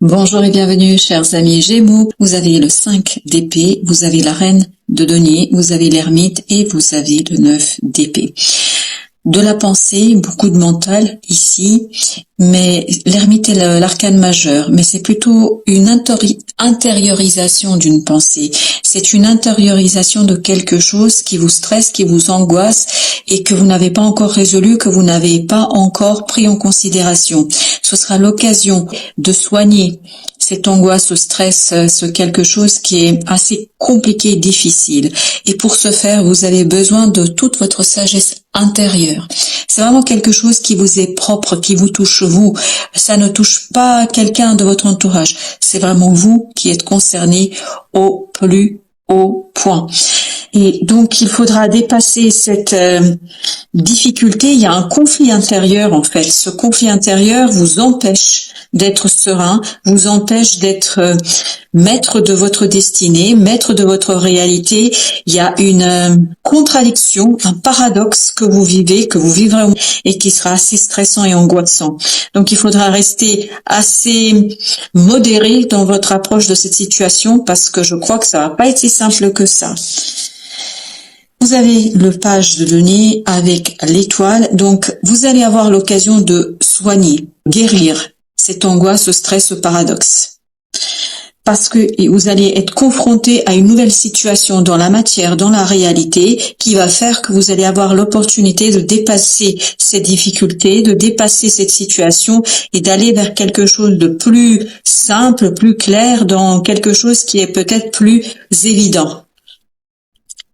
Bonjour et bienvenue, chers amis Gémeaux. Vous avez le 5 d'épée, vous avez la reine de denier, vous avez l'ermite et vous avez le 9 d'épée. De la pensée, beaucoup de mental ici, mais l'ermite est l'arcane majeur, mais c'est plutôt une intériorisation d'une pensée. C'est une intériorisation de quelque chose qui vous stresse, qui vous angoisse et que vous n'avez pas encore résolu, que vous n'avez pas encore pris en considération. Ce sera l'occasion de soigner cette angoisse, ce stress, ce quelque chose qui est assez compliqué et difficile. Et pour ce faire, vous avez besoin de toute votre sagesse intérieure. C'est vraiment quelque chose qui vous est propre, qui vous touche vous. Ça ne touche pas quelqu'un de votre entourage. C'est vraiment vous qui êtes concerné au plus haut point. Et donc, il faudra dépasser cette difficulté. Il y a un conflit intérieur, en fait. Ce conflit intérieur vous empêche d'être serein, vous empêche d'être maître de votre destinée, maître de votre réalité. Il y a une contradiction, un paradoxe que vous vivez, que vous vivrez et qui sera assez stressant et angoissant. Donc, il faudra rester assez modéré dans votre approche de cette situation parce que je crois que ça va pas être si simple que ça. Vous avez le page de denier avec l'étoile, donc vous allez avoir l'occasion de soigner, guérir cette angoisse, ce stress, ce paradoxe. Parce que vous allez être confronté à une nouvelle situation dans la matière, dans la réalité, qui va faire que vous allez avoir l'opportunité de dépasser ces difficultés, de dépasser cette situation et d'aller vers quelque chose de plus simple, plus clair, dans quelque chose qui est peut-être plus évident.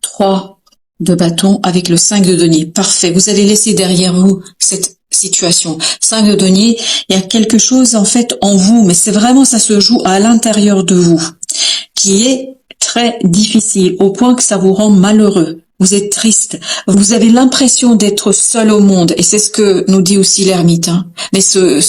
3 de bâton avec le 5 de denier. Parfait. Vous allez laisser derrière vous cette situation. 5 de denier, il y a quelque chose en fait en vous, mais c'est vraiment, ça se joue à l'intérieur de vous, qui est très difficile, au point que ça vous rend malheureux. Vous êtes triste. Vous avez l'impression d'être seul au monde. Et c'est ce que nous dit aussi l'ermite. Mais ce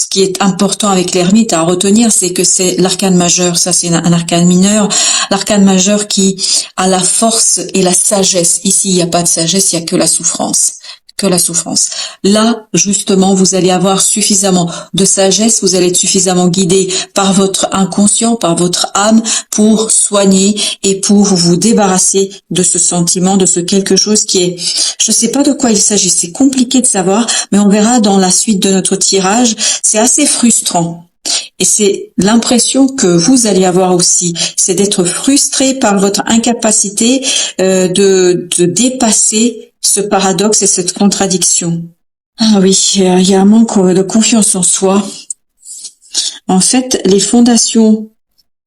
qui est important avec l'ermite à retenir, c'est que c'est l'arcane majeur. Ça, c'est un arcane mineur. L'arcane majeur qui a la force et la sagesse. Ici, il n'y a pas de sagesse, il n'y a que la souffrance. Que la souffrance. Là, justement, vous allez avoir suffisamment de sagesse, vous allez être suffisamment guidé par votre inconscient, par votre âme pour soigner et pour vous débarrasser de ce sentiment, de ce quelque chose qui est, je ne sais pas de quoi il s'agit, c'est compliqué de savoir, mais on verra dans la suite de notre tirage, c'est assez frustrant. Et c'est l'impression que vous allez avoir aussi, c'est d'être frustré par votre incapacité de dépasser ce paradoxe et cette contradiction. Ah oui, il y a un manque de confiance en soi. En fait, les fondations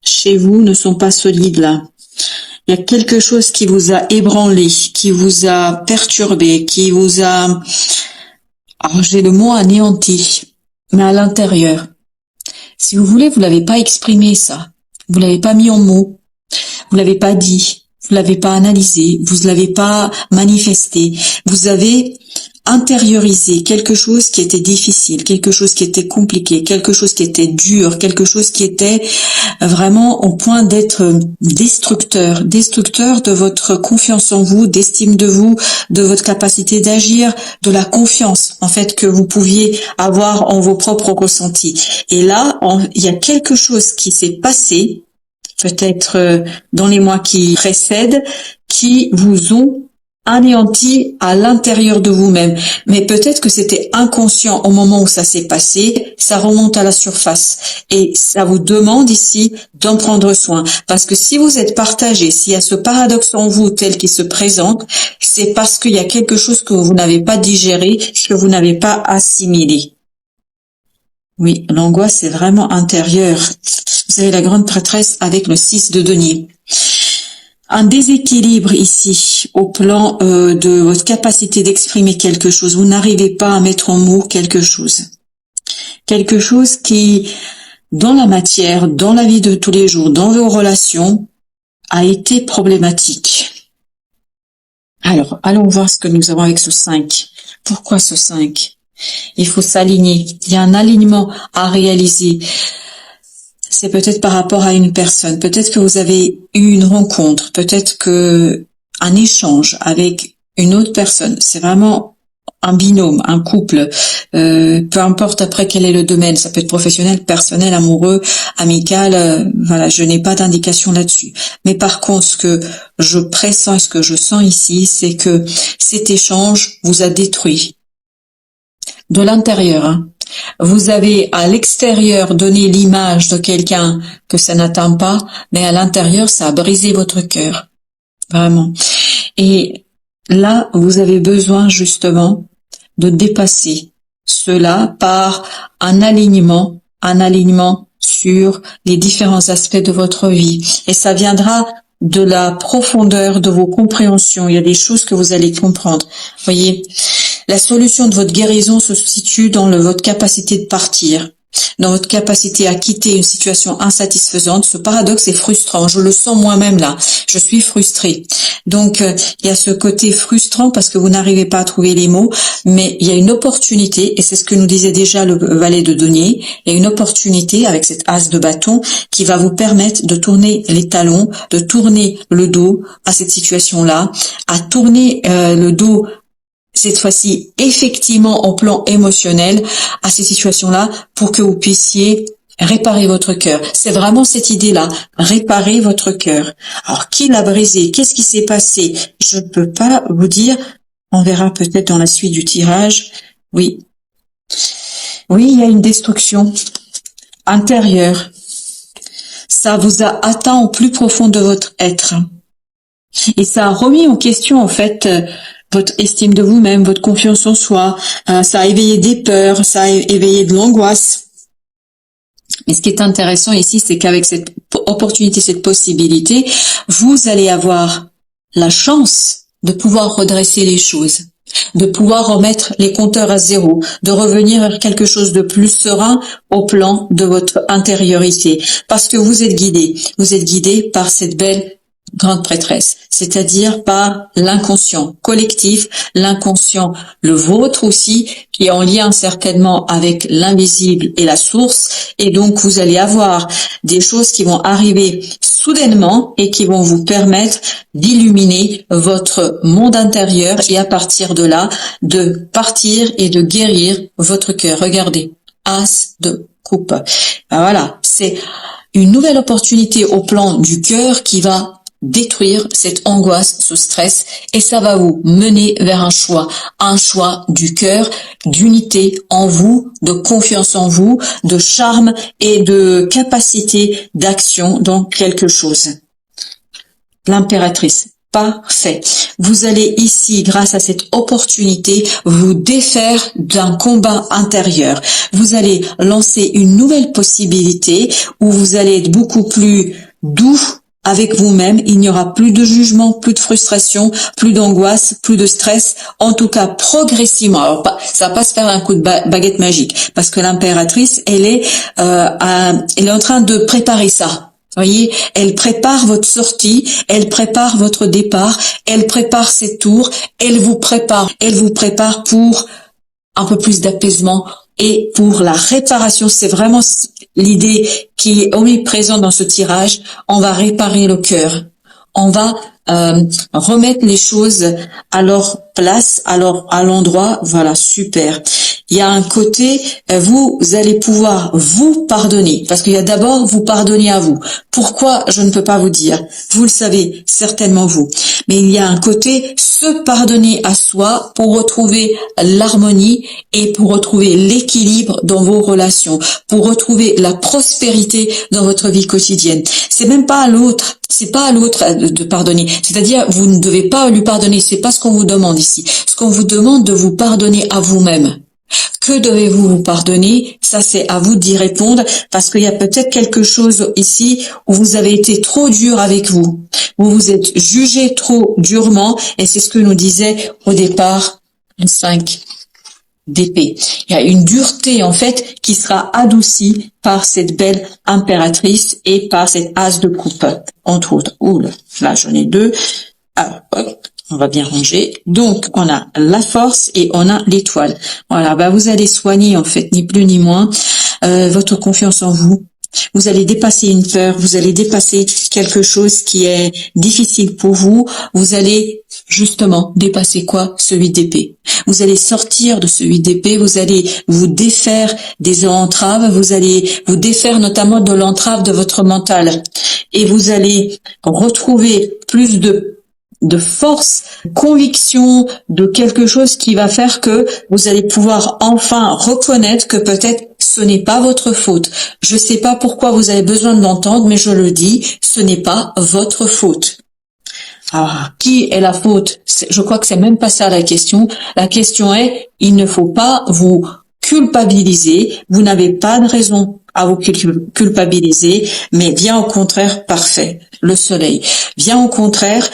chez vous ne sont pas solides là. Il y a quelque chose qui vous a ébranlé, qui vous a perturbé, qui vous a, alors j'ai le mot anéanti, mais à l'intérieur. Si vous voulez, vous l'avez pas exprimé ça. Vous l'avez pas mis en mots. Vous l'avez pas dit. Vous l'avez pas analysé, vous l'avez pas manifesté, vous avez intériorisé quelque chose qui était difficile, quelque chose qui était compliqué, quelque chose qui était dur, quelque chose qui était vraiment au point d'être destructeur de votre confiance en vous, d'estime de vous, de votre capacité d'agir, de la confiance en fait que vous pouviez avoir en vos propres ressentis. Et là, il y a quelque chose qui s'est passé, peut-être dans les mois qui précèdent, qui vous ont anéanti à l'intérieur de vous-même. Mais peut-être que c'était inconscient au moment où ça s'est passé, ça remonte à la surface. Et ça vous demande ici d'en prendre soin. Parce que si vous êtes partagé, s'il y a ce paradoxe en vous tel qu'il se présente, c'est parce qu'il y a quelque chose que vous n'avez pas digéré, que vous n'avez pas assimilé. Oui, l'angoisse est vraiment intérieure. Vous avez la grande prêtresse avec le 6 de denier. Un déséquilibre ici au plan de votre capacité d'exprimer quelque chose. Vous n'arrivez pas à mettre en mots quelque chose. Quelque chose qui, dans la matière, dans la vie de tous les jours, dans vos relations, a été problématique. Alors, allons voir ce que nous avons avec ce 5. Pourquoi ce 5 ? Il faut s'aligner. Il y a un alignement à réaliser. C'est peut-être par rapport à une personne. Peut-être que vous avez eu une rencontre. Peut-être que un échange avec une autre personne. C'est vraiment un binôme, un couple, peu importe après quel est le domaine, ça peut être professionnel, personnel, amoureux, amical, voilà, je n'ai pas d'indication là-dessus. Mais par contre, ce que je pressens et ce que je sens ici, c'est que cet échange vous a détruit. De l'intérieur, hein. Vous avez à l'extérieur donné l'image de quelqu'un que ça n'atteint pas, mais à l'intérieur, ça a brisé votre cœur. Vraiment. Et là, vous avez besoin justement de dépasser cela par un alignement sur les différents aspects de votre vie. Et ça viendra de la profondeur de vos compréhensions. Il y a des choses que vous allez comprendre. Voyez, la solution de votre guérison se situe dans votre capacité de partir, dans votre capacité à quitter une situation insatisfaisante. Ce paradoxe est frustrant. Je le sens moi-même là. Je suis frustrée. Donc, il y a ce côté frustrant parce que vous n'arrivez pas à trouver les mots, mais il y a une opportunité, et c'est ce que nous disait déjà le valet de denier, il y a une opportunité avec cette as de bâton qui va vous permettre de tourner les talons, de tourner le dos à cette situation-là, à tourner le dos cette fois-ci effectivement au plan émotionnel à ces situations-là pour que vous puissiez réparer votre cœur. C'est vraiment cette idée-là, réparer votre cœur. Alors, qui l'a brisé? Qu'est-ce qui s'est passé? Je ne peux pas vous dire. On verra peut-être dans la suite du tirage. Oui. Oui, il y a une destruction intérieure. Ça vous a atteint au plus profond de votre être. Et ça a remis en question, en fait, votre estime de vous-même, votre confiance en soi. Ça a éveillé des peurs, ça a éveillé de l'angoisse. Mais ce qui est intéressant ici, c'est qu'avec cette opportunité, cette possibilité, vous allez avoir la chance de pouvoir redresser les choses, de pouvoir remettre les compteurs à zéro, de revenir vers quelque chose de plus serein au plan de votre intériorité. Parce que vous êtes guidé par cette belle grande prêtresse, c'est-à-dire par l'inconscient collectif, l'inconscient le vôtre aussi, qui est en lien certainement avec l'invisible et la source, et donc vous allez avoir des choses qui vont arriver soudainement et qui vont vous permettre d'illuminer votre monde intérieur et à partir de là, de partir et de guérir votre cœur. Regardez, as de coupe. Voilà, c'est une nouvelle opportunité au plan du cœur qui va détruire cette angoisse, ce stress, et ça va vous mener vers un choix du cœur, d'unité en vous, de confiance en vous, de charme et de capacité d'action dans quelque chose. L'impératrice. Parfait. Vous allez ici, grâce à cette opportunité, vous défaire d'un combat intérieur. Vous allez lancer une nouvelle possibilité où vous allez être beaucoup plus doux avec vous-même. Il n'y aura plus de jugement, plus de frustration, plus d'angoisse, plus de stress. En tout cas, progressivement. Alors, ça va pas se faire un coup de baguette magique, parce que l'impératrice, elle est en train de préparer ça. Voyez, elle prépare votre sortie, elle prépare votre départ, elle prépare ses tours, elle vous prépare pour un peu plus d'apaisement et pour la réparation. C'est vraiment l'idée qui est omniprésente dans ce tirage. On va réparer le cœur. On va remettre les choses à leur place, à l'endroit. Voilà, super. Il y a un côté, vous allez pouvoir vous pardonner, parce qu'il y a d'abord vous pardonner à vous. Pourquoi, je ne peux pas vous dire. Vous le savez certainement vous. Mais il y a un côté se pardonner à soi pour retrouver l'harmonie et pour retrouver l'équilibre dans vos relations, pour retrouver la prospérité dans votre vie quotidienne. C'est même pas à l'autre. C'est pas à l'autre de pardonner. C'est-à-dire, vous ne devez pas lui pardonner. C'est pas ce qu'on vous demande ici. Ce qu'on vous demande de vous pardonner à vous-même. Que devez-vous vous pardonner? Ça, c'est à vous d'y répondre, parce qu'il y a peut-être quelque chose ici où vous avez été trop dur avec vous. Vous vous êtes jugé trop durement, et c'est ce que nous disait au départ le 5 d'épée. Il y a une dureté, en fait, qui sera adoucie par cette belle impératrice et par cette as de coupe, entre autres. Ouh là, j'en ai deux. Alors, hop. On va bien ranger. Donc, on a la force et on a l'étoile. Voilà, vous allez soigner, en fait, ni plus ni moins, votre confiance en vous, Vous allez dépasser une peur, vous allez dépasser quelque chose qui est difficile pour vous. Vous allez justement dépasser quoi? Ce 8 d'épée. Vous allez sortir de ce 8 d'épée, vous allez vous défaire des entraves, vous allez vous défaire notamment de l'entrave de votre mental. Et vous allez retrouver plus de force, conviction, de quelque chose qui va faire que vous allez pouvoir enfin reconnaître que peut-être ce n'est pas votre faute. Je sais pas pourquoi vous avez besoin de l'entendre, mais je le dis, ce n'est pas votre faute. Alors, qui est la faute? Je crois que c'est même pas ça la question. La question est, il ne faut pas vous culpabiliser. Vous n'avez pas de raison à vous culpabiliser, mais bien au contraire, parfait. Le soleil. Bien au contraire,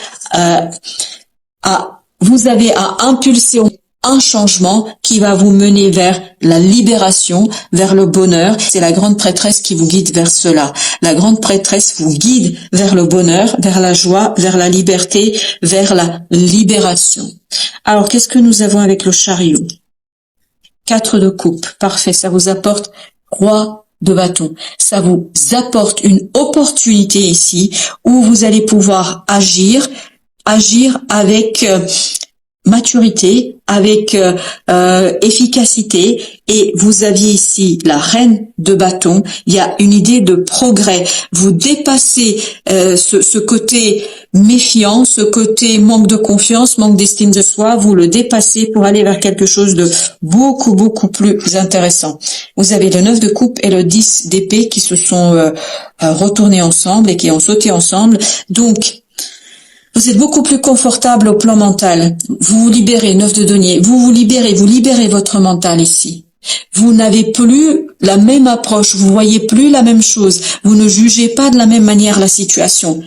vous avez à impulser un changement qui va vous mener vers la libération, vers le bonheur. C'est la grande prêtresse qui vous guide vers cela. La grande prêtresse vous guide vers le bonheur, vers la joie, vers la liberté, vers la libération. Alors, qu'est-ce que nous avons avec le chariot? 4 de coupe. Parfait. Ça vous apporte roi de bâton. Ça vous apporte une opportunité ici où vous allez pouvoir agir avec maturité, avec efficacité, et vous aviez ici la reine de bâton. Il y a une idée de progrès. Vous dépassez ce côté méfiant, ce côté manque de confiance, manque d'estime de soi, vous le dépassez pour aller vers quelque chose de beaucoup plus intéressant. Vous avez le 9 de coupe et le 10 d'épée qui se sont retournés ensemble et qui ont sauté ensemble. Donc, vous êtes beaucoup plus confortable au plan mental. Vous vous libérez, 9 de denier. Vous libérez votre mental ici. Vous n'avez plus la même approche, vous voyez plus la même chose. Vous ne jugez pas de la même manière la situation.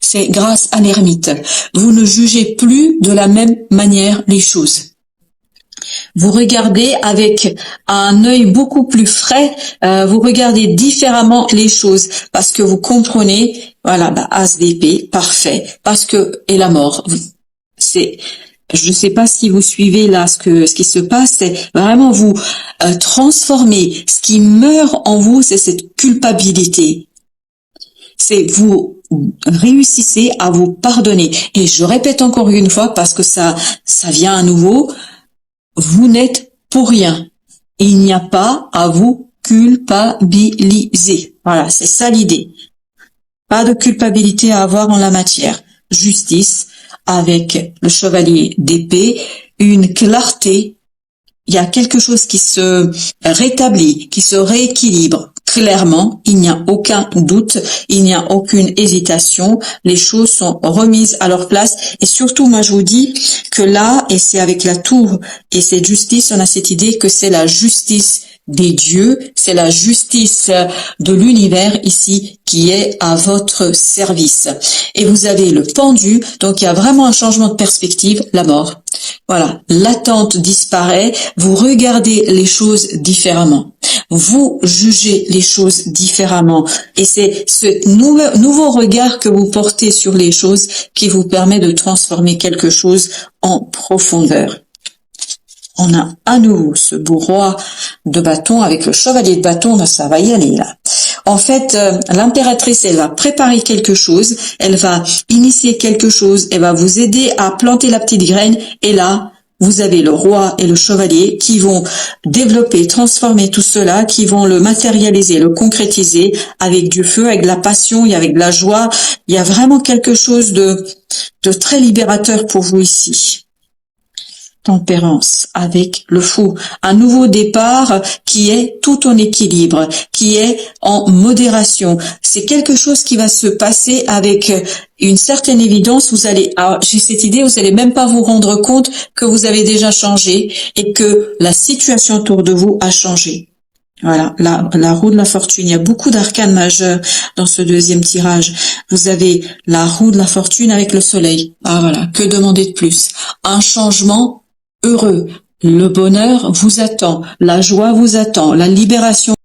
C'est grâce à l'ermite. Vous ne jugez plus de la même manière les choses. Vous regardez avec un œil beaucoup plus frais, vous regardez différemment les choses parce que vous comprenez, voilà, as d'épée, parfait, parce que, et la mort, je ne sais pas si vous suivez là ce qui se passe, c'est vraiment vous transformer. Ce qui meurt en vous, c'est cette culpabilité. C'est vous réussissez à vous pardonner. Et je répète encore une fois parce que ça vient à nouveau. Vous n'êtes pour rien. Il n'y a pas à vous culpabiliser. Voilà, c'est ça l'idée. Pas de culpabilité à avoir en la matière. Justice avec le chevalier d'épée, une clarté. Il y a quelque chose qui se rétablit, qui se rééquilibre. Clairement, il n'y a aucun doute, il n'y a aucune hésitation, les choses sont remises à leur place et surtout, moi je vous dis que là, et c'est avec la tour et cette justice, on a cette idée que c'est la justice des dieux, c'est la justice de l'univers ici qui est à votre service. Et vous avez le pendu, donc il y a vraiment un changement de perspective, la mort. Voilà, l'attente disparaît, vous regardez les choses différemment. Vous jugez les choses différemment et c'est ce nouveau regard que vous portez sur les choses qui vous permet de transformer quelque chose en profondeur. On a à nouveau ce beau roi de bâton avec le chevalier de bâton, ben ça va y aller là. En fait, l'impératrice, elle va préparer quelque chose, elle va initier quelque chose, elle va vous aider à planter la petite graine et là, vous avez le roi et le chevalier qui vont développer, transformer tout cela, qui vont le matérialiser, le concrétiser avec du feu, avec de la passion et avec de la joie. Il y a vraiment quelque chose de très libérateur pour vous ici. Tempérance avec le fou, un nouveau départ qui est tout en équilibre, qui est en modération. C'est quelque chose qui va se passer avec une certaine évidence. J'ai cette idée, vous allez même pas vous rendre compte que vous avez déjà changé et que la situation autour de vous a changé. Voilà, la roue de la fortune. Il y a beaucoup d'arcanes majeurs dans ce deuxième tirage. Vous avez la roue de la fortune avec le soleil. Ah voilà, que demander de plus? Un changement heureux. Le bonheur vous attend, la joie vous attend, la libération